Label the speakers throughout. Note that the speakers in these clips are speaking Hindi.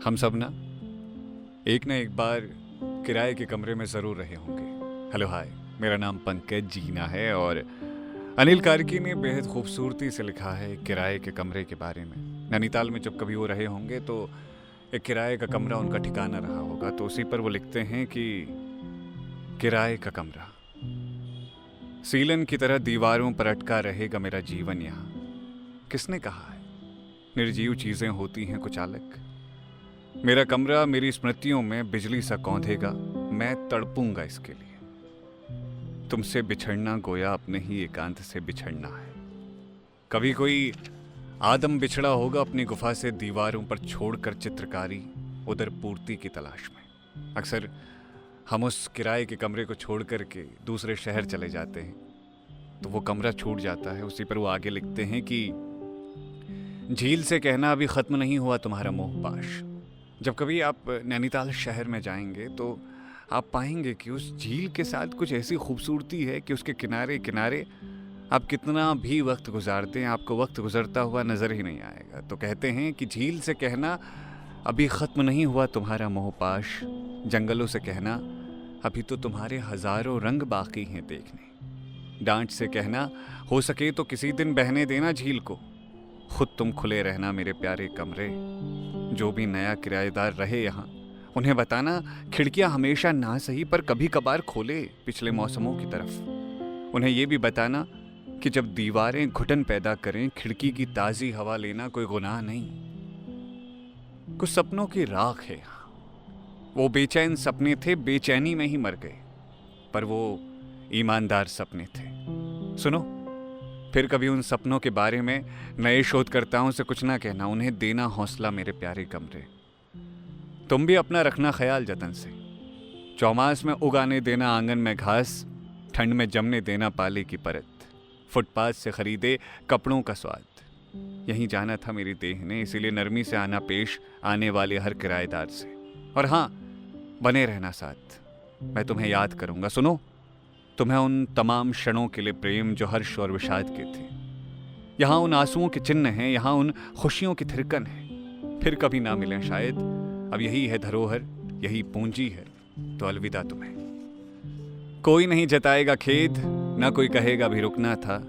Speaker 1: हम सब ना एक बार किराए के कमरे में ज़रूर रहे होंगे। हेलो हाय, मेरा नाम पंकज जीना है और अनिल कार्की ने बेहद खूबसूरती से लिखा है किराए के कमरे के बारे में। नैनीताल में जब कभी वो रहे होंगे तो एक किराए का कमरा उनका ठिकाना रहा होगा, तो उसी पर वो लिखते हैं कि किराए का कमरा, सीलन की तरह दीवारों पर अटका रहेगा मेरा जीवन यहाँ। किसने कहा है निर्जीव चीज़ें होती हैं कुछ अलग। मेरा कमरा मेरी स्मृतियों में बिजली सा कौंधेगा, मैं तड़पूंगा इसके लिए। तुमसे बिछड़ना गोया अपने ही एकांत से बिछड़ना है। कभी कोई आदम बिछड़ा होगा अपनी गुफा से दीवारों पर छोड़कर चित्रकारी, उधर पूर्ति की तलाश में। अक्सर हम उस किराए के कमरे को छोड़ कर के दूसरे शहर चले जाते हैं, तो वो कमरा छूट जाता है। उसी पर वो आगे लिखते हैं कि झील से कहना अभी ख़त्म नहीं हुआ तुम्हारा मोह पाश। जब कभी आप नैनीताल शहर में जाएंगे तो आप पाएंगे कि उस झील के साथ कुछ ऐसी खूबसूरती है कि उसके किनारे किनारे आप कितना भी वक्त गुजारते हैं, आपको वक्त गुजरता हुआ नज़र ही नहीं आएगा। तो कहते हैं कि झील से कहना अभी ख़त्म नहीं हुआ तुम्हारा मोह पाश, जंगलों से कहना अभी तो तुम्हारे हज़ारों रंग बाकी हैं देखने। डांट से कहना हो सके तो किसी दिन बहने देना झील को, खुद तुम खुले रहना मेरे प्यारे कमरे। जो भी नया किराएदार रहे यहाँ, उन्हें बताना खिड़कियाँ हमेशा ना सही पर कभी कभार खोले पिछले मौसमों की तरफ। उन्हें ये भी बताना कि जब दीवारें घुटन पैदा करें, खिड़की की ताज़ी हवा लेना कोई गुनाह नहीं। कुछ सपनों की राख है यहाँ। वो बेचैन सपने थे, बेचैनी में ही मर गए, पर वो ईमानदार सपने थे। सुनो, फिर कभी उन सपनों के बारे में नए शोधकर्ताओं से कुछ ना कहना, उन्हें देना हौसला मेरे प्यारे कमरे। तुम भी अपना रखना ख्याल जतन से। चौमास में उगाने देना आंगन में घास, ठंड में जमने देना पाले की परत, फुटपाथ से खरीदे कपड़ों का स्वाद। यहीं जाना था मेरी देह ने, इसीलिए नरमी से आना पेश आने वाले हर किराएदार से। और हाँ, बने रहना साथ, मैं तुम्हें याद करूँगा। सुनो, तुम्हें उन तमाम क्षणों के लिए प्रेम जो हर्ष और विषाद के थे। यहाँ उन आंसुओं के चिन्ह हैं, यहाँ उन खुशियों की थिरकन है। फिर कभी ना मिलें शायद, अब यही है धरोहर, यही पूंजी है, तो अलविदा तुम्हें। कोई नहीं जताएगा खेद, ना कोई कहेगा भी रुकना था,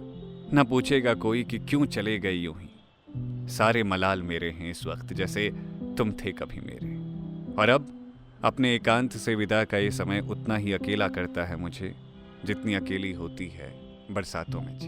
Speaker 1: ना पूछेगा कोई कि क्यों चले गए यूं ही। सारे मलाल मेरे हैं इस वक्त, जैसे तुम थे कभी मेरे। और अब अपने एकांत से विदा का ये समय उतना ही अकेला करता है मुझे, जितनी अकेली होती है बरसातों में जी।